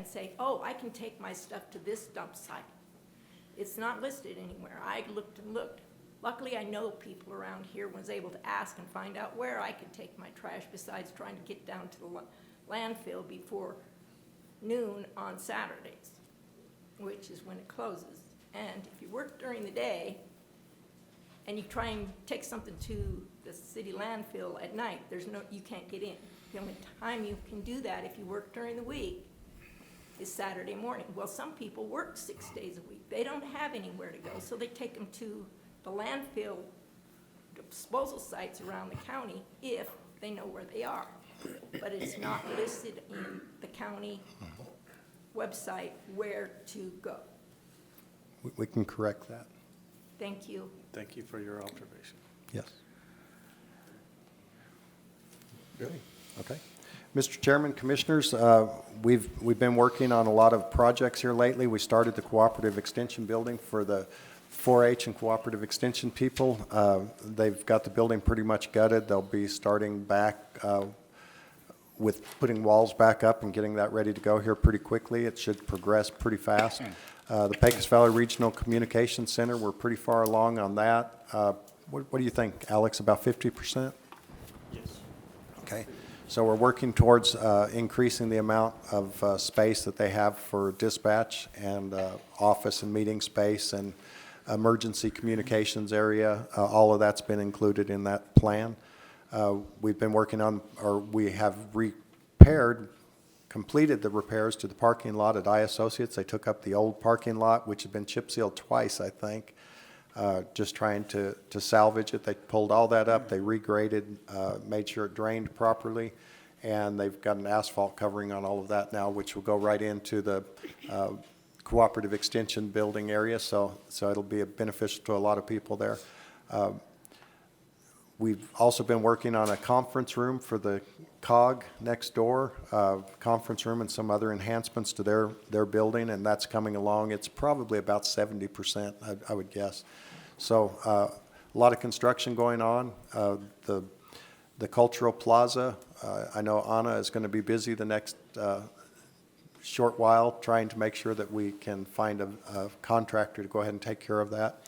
say, oh, I can take my stuff to this dump site. It's not listed anywhere. I looked and looked. Luckily, I know people around here, was able to ask and find out where I could take my trash besides trying to get down to the landfill before noon on Saturdays, which is when it closes. And if you work during the day and you try and take something to the city landfill at night, you can't get in. The only time you can do that if you work during the week is Saturday morning. Well, some people work 6 days a week. They don't have anywhere to go, so they take them to the landfill disposal sites around the county if they know where they are. But it's not listed in the county website where to go. We can correct that. Thank you. Thank you for your observation. Yes. Okay. Mr. Chairman, Commissioners, we've been working on a lot of projects here lately. We started the cooperative extension building for the 4-H and cooperative extension people. They've got the building pretty much gutted. They'll be starting back with putting walls back up and getting that ready to go here pretty quickly. It should progress pretty fast. The Pecos Valley Regional Communications Center, we're pretty far along on that. What do you think, Alex, about 50%? Yes. Okay. So we're working towards increasing the amount of space that they have for dispatch and office and meeting space and emergency communications area. All of that's been included in that plan. We've been working on, or we have completed the repairs to the parking lot at I Associates. They took up the old parking lot, which had been chip sealed twice, I think, just trying to salvage it. They pulled all that up, they regraded, made sure it drained properly, and they've got an asphalt covering on all of that now, which will go right into the cooperative extension building area, so it'll be beneficial to a lot of people there. We've also been working on a conference room for the COG next door, conference room and some other enhancements to their building, and that's coming along. It's probably about 70%, I would guess. So a lot of construction going on. The Cultural Plaza, I know Anna is going to be busy the next short while trying to make sure that we can find a contractor to go ahead and take care of that.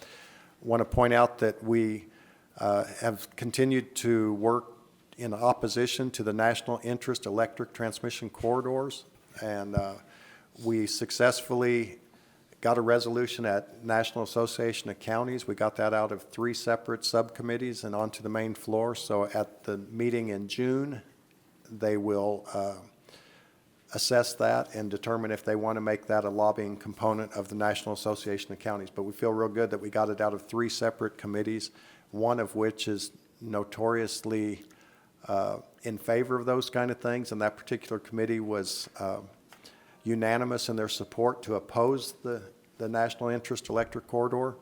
I want to point out that we have continued to work in opposition to the national interest electric transmission corridors, and we successfully got a resolution at National Association of Counties. We got that out of 3 separate subcommittees and onto the main floor. So at the meeting in June, they will assess that and determine if they want to make that a lobbying component of the National Association of Counties. But we feel real good that we got it out of 3 separate committees, one of which is notoriously in favor of those kind of things, and that particular committee was unanimous in their support to oppose the national interest electric corridor,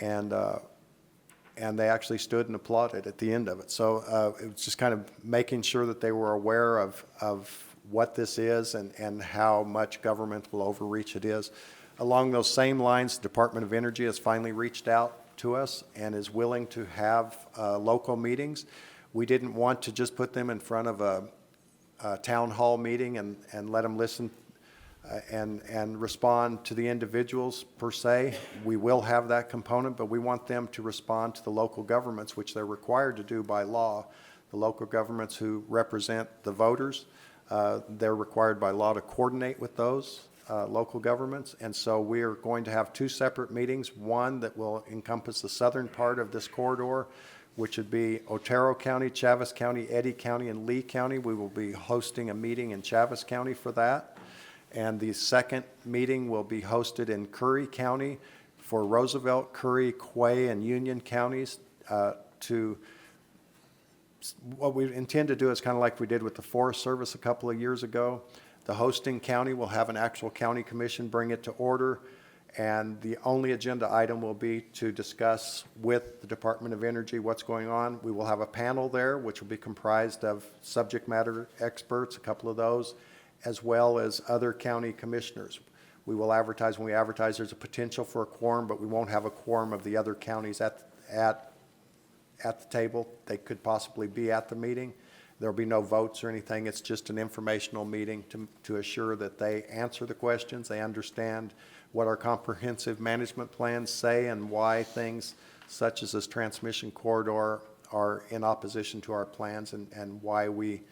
and they actually stood and applauded at the end of it. So it was just kind of making sure that they were aware of what this is and how much governmental overreach it is. Along those same lines, the Department of Energy has finally reached out to us and is willing to have local meetings. We didn't want to just put them in front of a town hall meeting and let them listen and respond to the individuals per se. We will have that component, but we want them to respond to the local governments, which they're required to do by law. The local governments who represent the voters, they're required by law to coordinate with those local governments. And so we are going to have 2 separate meetings, one that will encompass the southern part of this corridor, which would be Otero County, Chaves County, Eddy County, and Lee County. We will be hosting a meeting in Chaves County for that. And the second meeting will be hosted in Curry County for Roosevelt, Curry, Quay, and Union counties. What we intend to do is kind of like we did with the Forest Service a couple of years ago. The hosting county will have an actual county commission bring it to order, and the only agenda item will be to discuss with the Department of Energy what's going on. We will have a panel there, which will be comprised of subject matter experts, a couple of those, as well as other county commissioners. We will advertise. When we advertise, there's a potential for a quorum, but we won't have a quorum of the other counties at the table. They could possibly be at the meeting. There'll be no votes or anything. It's just an informational meeting to assure that they answer the questions, they understand what our comprehensive management plans say and why things such as this transmission corridor are in opposition to our plans, and why we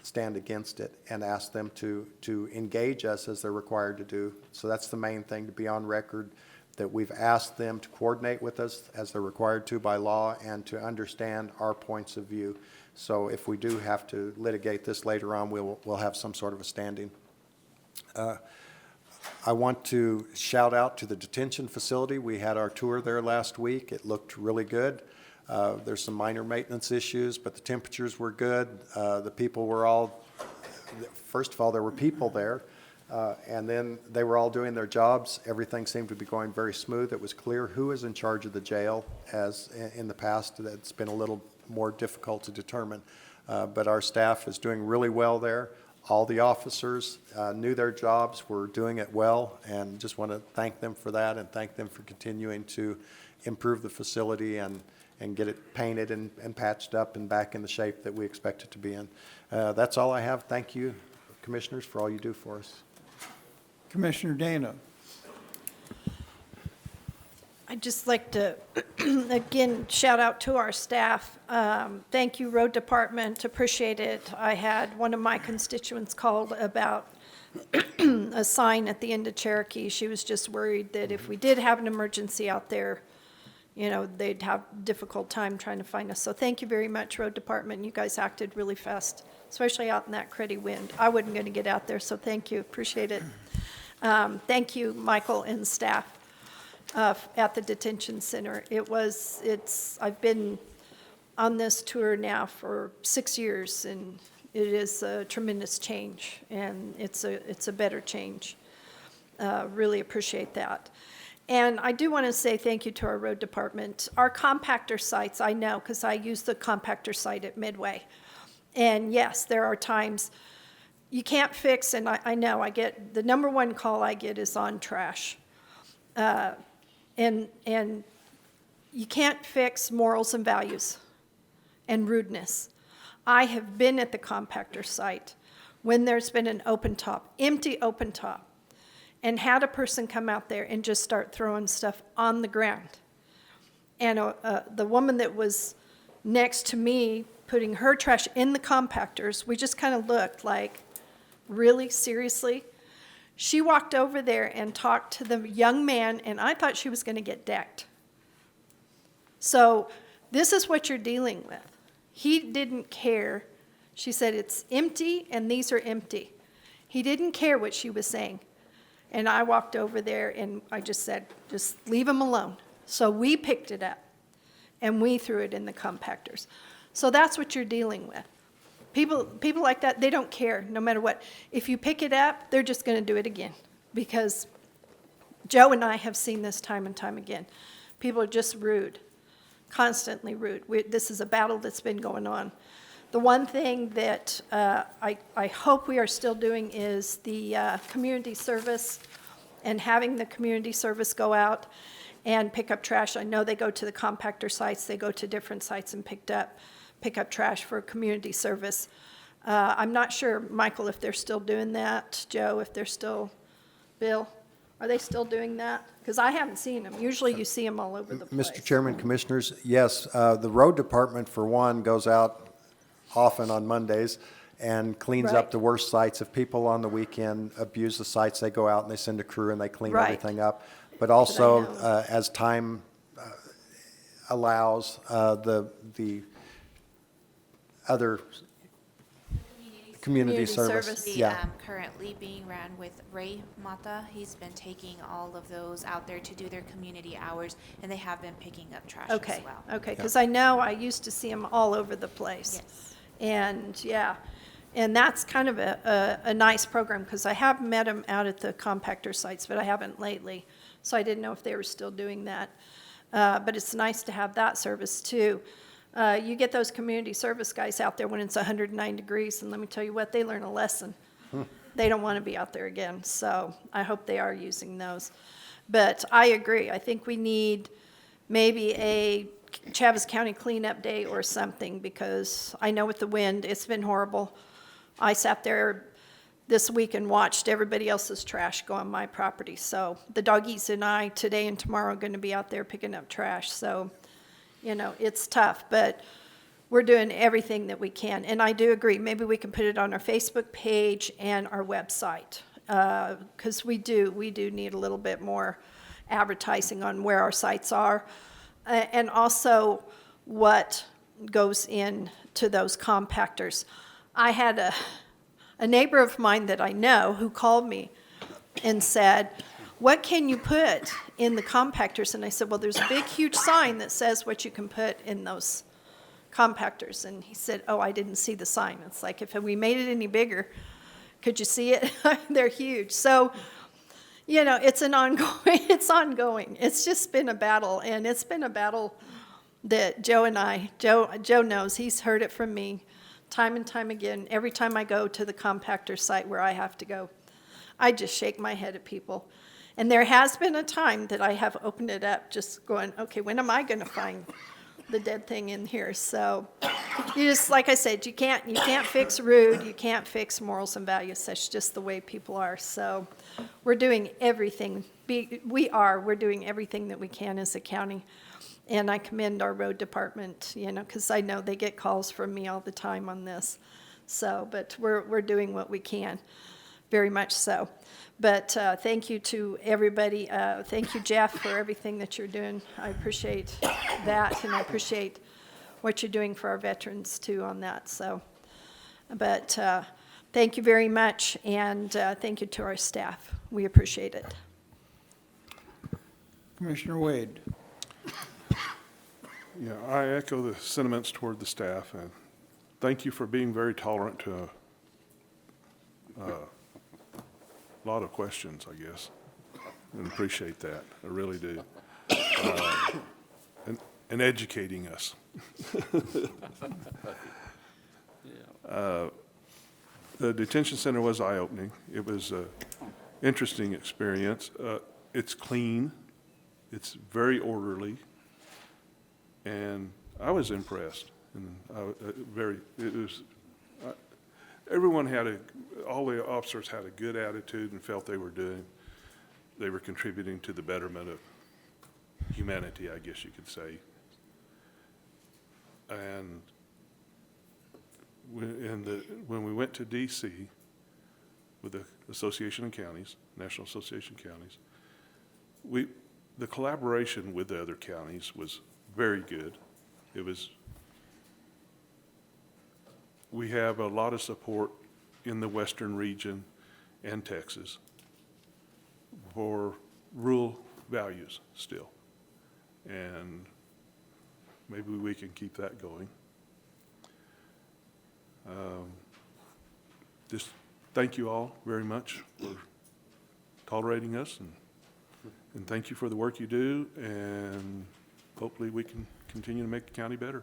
stand against it, and ask them to engage us as they're required to do. So that's the main thing, to be on record that we've asked them to coordinate with us as they're required to by law, and to understand our points of view. So if we do have to litigate this later on, we'll have some sort of a standing. I want to shout out to the detention facility. We had our tour there last week. It looked really good. There's some minor maintenance issues, but the temperatures were good. The people were all, first of all, there were people there, and then they were all doing their jobs. Everything seemed to be going very smooth. It was clear who is in charge of the jail, as in the past it's been a little more difficult to determine. But our staff is doing really well there. All the officers knew their jobs, were doing it well, and just want to thank them for that, and thank them for continuing to improve the facility and get it painted and patched up and back in the shape that we expect it to be in. That's all I have. Thank you, Commissioners, for all you do for us. Commissioner Dana. I'd just like to, again, shout out to our staff. Thank you, Road Department, appreciate it. I had one of my constituents called about a sign at the end of Cherokee. She was just worried that if we did have an emergency out there, you know, they'd have a difficult time trying to find us. So thank you very much, Road Department. You guys acted really fast, especially out in that cruddy wind. I wasn't going to get out there, so thank you, appreciate it. Thank you, Michael and staff. At the detention center. I've been on this tour now for 6 years, and it is a tremendous change, and it's a better change. Really appreciate that. And I do want to say thank you to our road department. Our compactor sites, I know, because I use the compactor site at Midway. And yes, there are times you can't fix, and I know I get, the number one call I get is on trash. And you can't fix morals and values and rudeness. I have been at the compactor site when there's been an open top, empty open top, and had a person come out there and just start throwing stuff on the ground. And the woman that was next to me putting her trash in the compactors, we just kind of looked like, really, seriously? She walked over there and talked to the young man, and I thought she was going to get decked. So this is what you're dealing with. He didn't care. She said, it's empty, and these are empty. He didn't care what she was saying. And I walked over there, and I just said, just leave him alone. So we picked it up, and we threw it in the compactors. So that's what you're dealing with. People like that, they don't care no matter what. If you pick it up, they're just going to do it again, because Joe and I have seen this time and time again. People are just rude, constantly rude. This is a battle that's been going on. The one thing that I hope we are still doing is the community service, and having the community service go out and pick up trash. I know they go to the compactor sites, they go to different sites and pick up trash for community service. I'm not sure, Michael, if they're still doing that. Joe, if they're still, Bill, are they still doing that? Because I haven't seen them. Usually you see them all over the place. Mr. Chairman, Commissioners, yes, the road department, for one, goes out often on Mondays and cleans Right. up the worst sites. If people on the weekend abuse the sites, they go out and they send a crew and they clean Right. everything up. But also, know. as time allows, the other community service. service. Yeah. Currently being ran with Ray Mata. He's been taking all of those out there to do their community hours, and they have been picking up trash Okay, as well. okay, because I know I used to see them all over the place. Yes. And, yeah, and that's kind of a nice program, because I have met them out at the compactor sites, but I haven't lately. So I didn't know if they were still doing that. But it's nice to have that service, too. You get those community service guys out there when it's 109 degrees, and let me tell you what, they learn a lesson. They don't want to be out there again, so I hope they are using those. But I agree. I think we need maybe Chaves County Cleanup Day or something, because I know with the wind, it's been horrible. I sat there this week and watched everybody else's trash go on my property. So the doggies and I, today and tomorrow, are going to be out there picking up trash. So, you know, it's tough, but we're doing everything that we can. And I do agree, maybe we can put it on our Facebook page and our website, because we do need a little bit more advertising on where our sites are, and also what goes into those compactors. I had a neighbor of mine that I know who called me and said, what can you put in the compactors? And I said, well, there's a big, huge sign that says what you can put in those compactors. And he said, oh, I didn't see the sign. It's like, if we made it any bigger, could you see it? They're huge. So, you know, it's ongoing. It's just been a battle, and it's been a battle that Joe knows. He's heard it from me time and time again. Every time I go to the compactor site where I have to go, I just shake my head at people. And there has been a time that I have opened it up just going, okay, when am I going to find the dead thing in here? So you just, like I said, you can't fix rude, you can't fix morals and values. That's just the way people are. So we're doing everything. We're doing everything that we can as a county. And I commend our road department, you know, because I know they get calls from me all the time on this. So, but we're doing what we can, very much so. But thank you to everybody. Thank you, Jeff, for everything that you're doing. I appreciate that, and I appreciate what you're doing for our veterans, too, on that. So, but thank you very much, and thank you to our staff. We appreciate it. Commissioner Wade. Yeah, I echo the sentiments toward the staff, and thank you for being very tolerant to a lot of questions, I guess, and appreciate that. I really do. And educating us. The detention center was eye-opening. It was an interesting experience. It's clean. It's very orderly. And I was impressed. And everyone all the officers had a good attitude and felt they were contributing to the betterment of humanity, I guess you could say. And when we went to D.C. with the Association of Counties, National Association of Counties, the collaboration with the other counties was very good. We have a lot of support in the western region and Texas for rural values still. And maybe we can keep that going. Just thank you all very much for tolerating us, and thank you for the work you do, and hopefully we can continue to make the county better.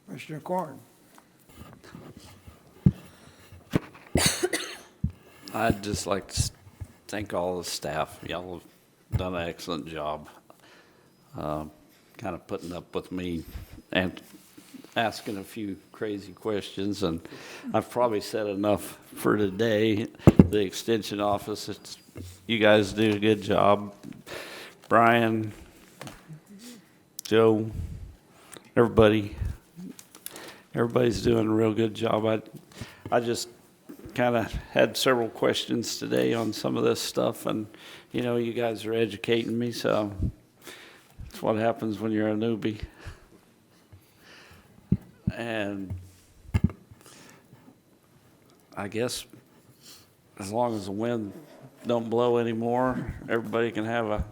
Commissioner Corn. I'd just like to thank all the staff. Y'all have done an excellent job, kind of putting up with me and asking a few crazy questions. And I've probably said enough for today. The Extension Office, you guys do a good job. Brian, Joe, everybody's doing a real good job. I just kind of had several questions today on some of this stuff, and you know, you guys are educating me, so that's what happens when you're a newbie. And I guess as long as the wind don't blow anymore, everybody can have a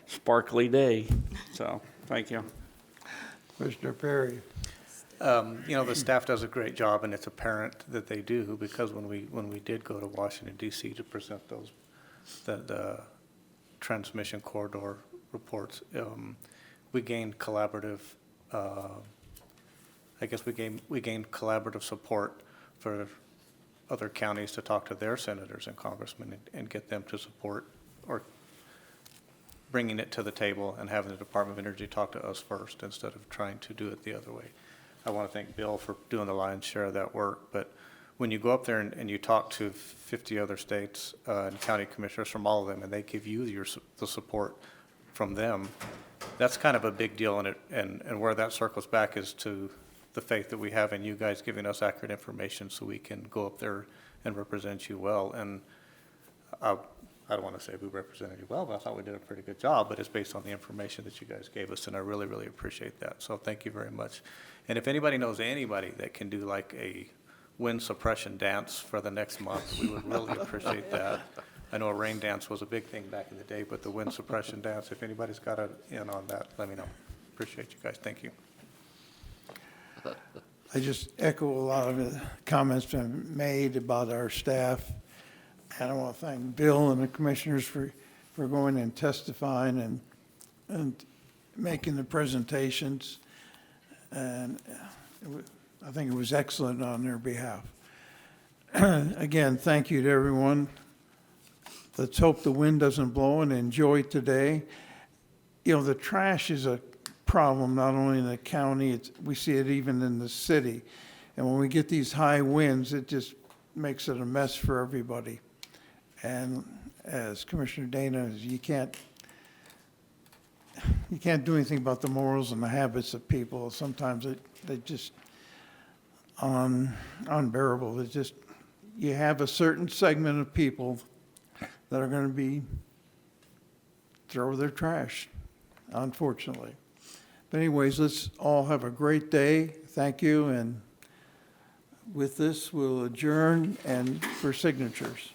sparkly day. So, thank you. Commissioner Perry. The staff does a great job, and it's apparent that they do, because when we did go to Washington D.C. to present the transmission corridor reports, we gained collaborative. We gained collaborative support for other counties to talk to their senators and congressmen and get them to support or bringing it to the table and having the Department of Energy talk to us first instead of trying to do it the other way. I want to thank Bill for doing the lion's share of that work, but when you go up there and you talk to 50 other states and county commissioners from all of them, and they give you the support from them, that's kind of a big deal. And where that circles back is to the faith that we have in you guys giving us accurate information so we can go up there and represent you well. And I don't want to say we represented you well, but I thought we did a pretty good job, but it's based on the information that you guys gave us, and I really, really appreciate that. So thank you very much. And if anybody knows anybody that can do like a wind suppression dance for the next month, we would really appreciate that. I know a rain dance was a big thing back in the day, but the wind suppression dance, if anybody's got an in on that, let me know. Appreciate you guys. Thank you. I just echo a lot of the comments been made about our staff. And I want to thank Bill and the commissioners for going and testifying and making the presentations. And I think it was excellent on their behalf. Again, thank you to everyone. Let's hope the wind doesn't blow and enjoy today. You know, the trash is a problem not only in the county, we see it even in the city. And when we get these high winds, it just makes it a mess for everybody. And as Commissioner Dana, you can't do anything about the morals and the habits of people. Sometimes they just unbearable. It's just, you have a certain segment of people that are going to throw their trash, unfortunately. But anyways, let's all have a great day. Thank you. And with this, we'll adjourn and for signatures.